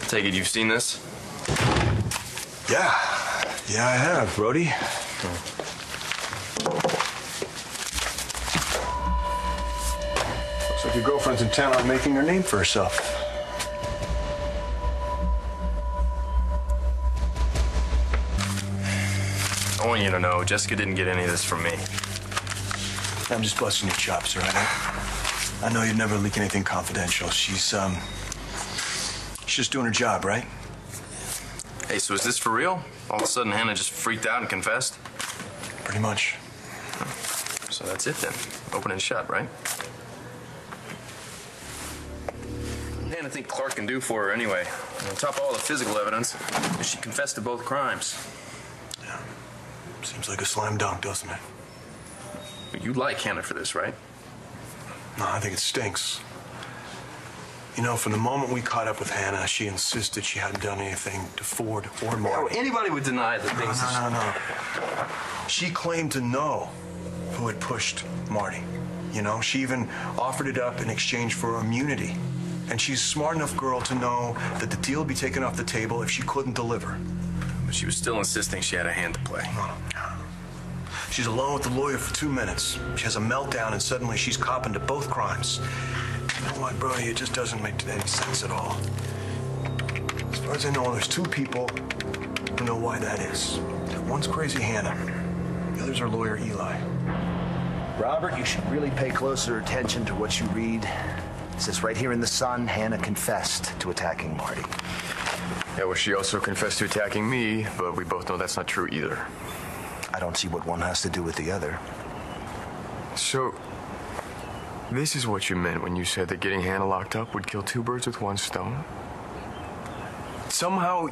Take it you've seen this? Yeah. Yeah, I have, Brody. Looks like your girlfriend's intent on making her name for herself. I want you to know, Jessica didn't get any of this from me. I'm just busting your chops, all right? I know you'd never leak anything confidential. She's just doing her job, right? Hey, so is this for real? All of a sudden, Hannah just freaked out and confessed? Pretty much. So that's it then. Open and shut, right? Hannah think Clark can do for her anyway. And on top of all the physical evidence, she confessed to both crimes. Yeah. Seems like a slam dunk, doesn't it? But you like Hannah for this, right? No, I think it stinks. You know, from the moment we caught up with Hannah, she insisted she hadn't done anything to Ford or Marty. No, anybody would deny that things... No. She claimed to know who had pushed Marty. You know, she even offered it up in exchange for immunity. And she's a smart enough girl to know that the deal would be taken off the table if she couldn't deliver. But she was still insisting she had a hand to play. She's alone with the lawyer for 2 minutes. She has a meltdown, and suddenly she's copping to both crimes. You know what, Brody? It just doesn't make any sense at all. As far as I know, there's 2 people who know why that is. One's crazy Hannah. The other's her lawyer, Eli. Robert, you should really pay closer attention to what you read. It says right here in the Sun, Hannah confessed to attacking Marty. Yeah, well, she also confessed to attacking me, but we both know that's not true either. I don't see what one has to do with the other. So, this is what you meant when you said that getting Hannah locked up would kill 2 birds with 1 stone? Somehow,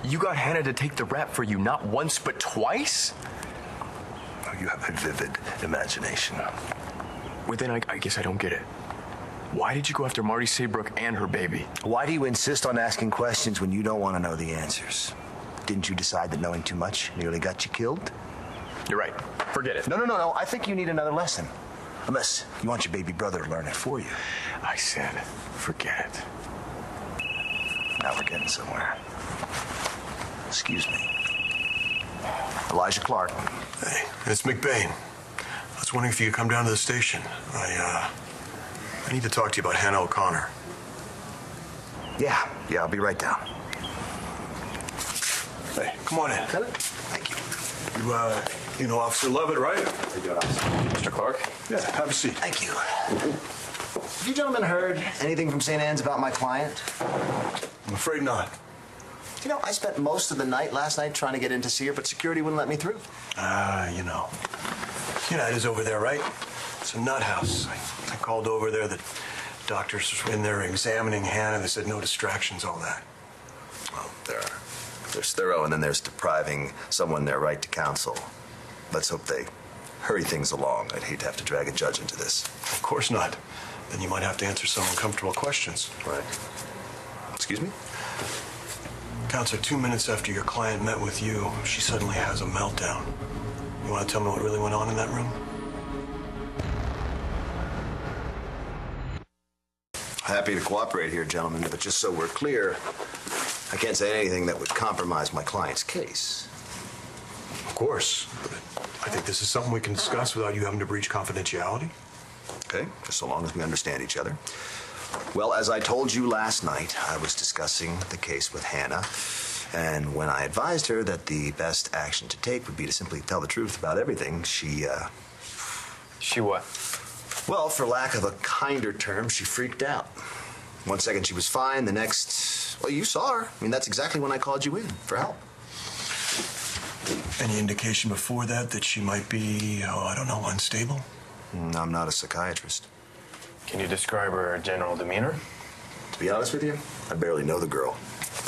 you got Hannah to take the rap for you not once, but twice? Oh, you have a vivid imagination. Well, then I guess I don't get it. Why did you go after Marty Saybrook and her baby? Why do you insist on asking questions when you don't want to know the answers? Didn't you decide that knowing too much nearly got you killed? You're right. Forget it. No. I think you need another lesson. Unless you want your baby brother to learn it for you. I said, forget it. Now we're getting somewhere. Excuse me. Elijah Clark. Hey, it's McBain. I was wondering if you could come down to the station. I need to talk to you about Hannah O'Connor. Yeah, I'll be right down. Hey, come on in. Thank you. You know Officer Lovett, right? Mr. Clark? Yeah, have a seat. Thank you. Have you gentlemen heard anything from St. Anne's about my client? I'm afraid not. You know, I spent most of the night last night trying to get in to see her, but security wouldn't let me through. You know. United is over there, right? It's a nut house. I called over there. The doctors were in there examining Hannah. They said no distractions, all that. Well, there's thorough, and then there's depriving someone their right to counsel. Let's hope they hurry things along. I'd hate to have to drag a judge into this. Of course not. Then you might have to answer some uncomfortable questions. Right. Excuse me? Counselor, 2 minutes after your client met with you, she suddenly has a meltdown. You want to tell me what really went on in that room? Happy to cooperate here, gentlemen, but just so we're clear, I can't say anything that would compromise my client's case. Of course. But I think this is something we can discuss without you having to breach confidentiality. Okay, just so long as we understand each other. Well, as I told you last night, I was discussing the case with Hannah, and when I advised her that the best action to take would be to simply tell the truth about everything, she what? Well, for lack of a kinder term, she freaked out. 1 second she was fine, the next, well, you saw her. I mean, that's exactly when I called you in for help. Any indication before that she might be, I don't know, unstable? I'm not a psychiatrist. Can you describe her general demeanor? To be honest with you, I barely know the girl.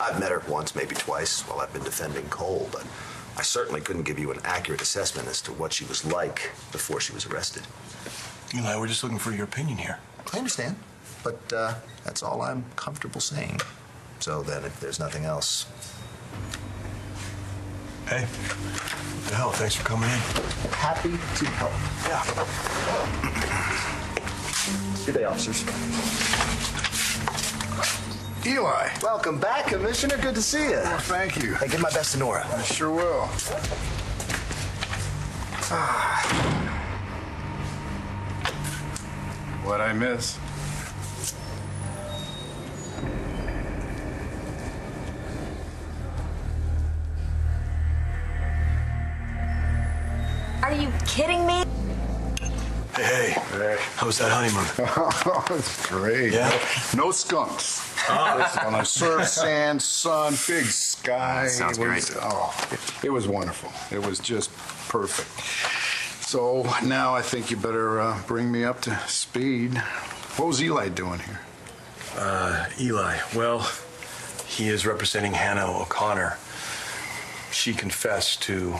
I've met her once, maybe twice, while I've been defending Cole, but I certainly couldn't give you an accurate assessment as to what she was like before she was arrested. Eli, we're just looking for your opinion here. I understand, but that's all I'm comfortable saying. So then, if there's nothing else... Hey, what the hell, thanks for coming in. Happy to help. Yeah. Good day, officers. Eli. Welcome back, Commissioner. Good to see you. Well, thank you. Hey, give my best to Nora. I sure will. What'd I miss? Are you kidding me? Hey, how was that honeymoon? Oh, it's great. Yeah? No skunks. On a surf, sand, sun, big sky. Sounds great. Oh, it was wonderful. It was just perfect. So now I think you better bring me up to speed. What was Eli doing here? Eli, well, he is representing Hannah O'Connor. She confessed to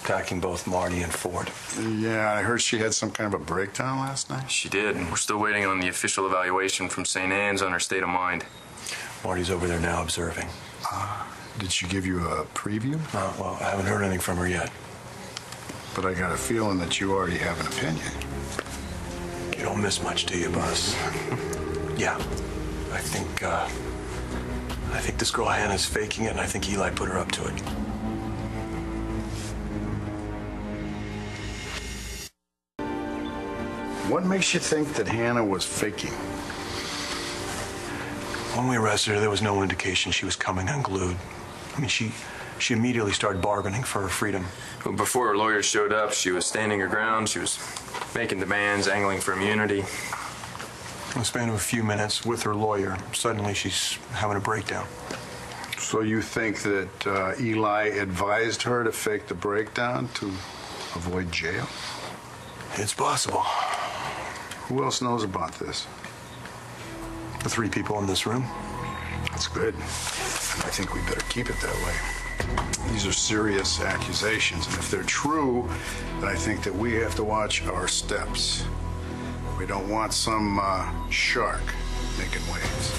attacking both Marty and Ford. Yeah, I heard she had some kind of a breakdown last night. She did. We're still waiting on the official evaluation from St. Anne's on her state of mind. Marty's over there now observing. Did she give you a preview? Well, I haven't heard anything from her yet. But I got a feeling that you already have an opinion. You don't miss much, do you, Buzz? Yeah, I think this girl Hannah's faking it, and I think Eli put her up to it. What makes you think that Hannah was faking? When we arrested her, there was no indication she was coming unglued. I mean, she immediately started bargaining for her freedom. Well, before her lawyer showed up, she was standing her ground. She was making demands, angling for immunity. In the span of a few minutes with her lawyer, suddenly she's having a breakdown. So you think that Eli advised her to fake the breakdown to avoid jail? It's possible. Who else knows about this? The 3 people in this room. That's good. I think we better keep it that way. These are serious accusations, and if they're true, then I think that we have to watch our steps. We don't want some shark making waves.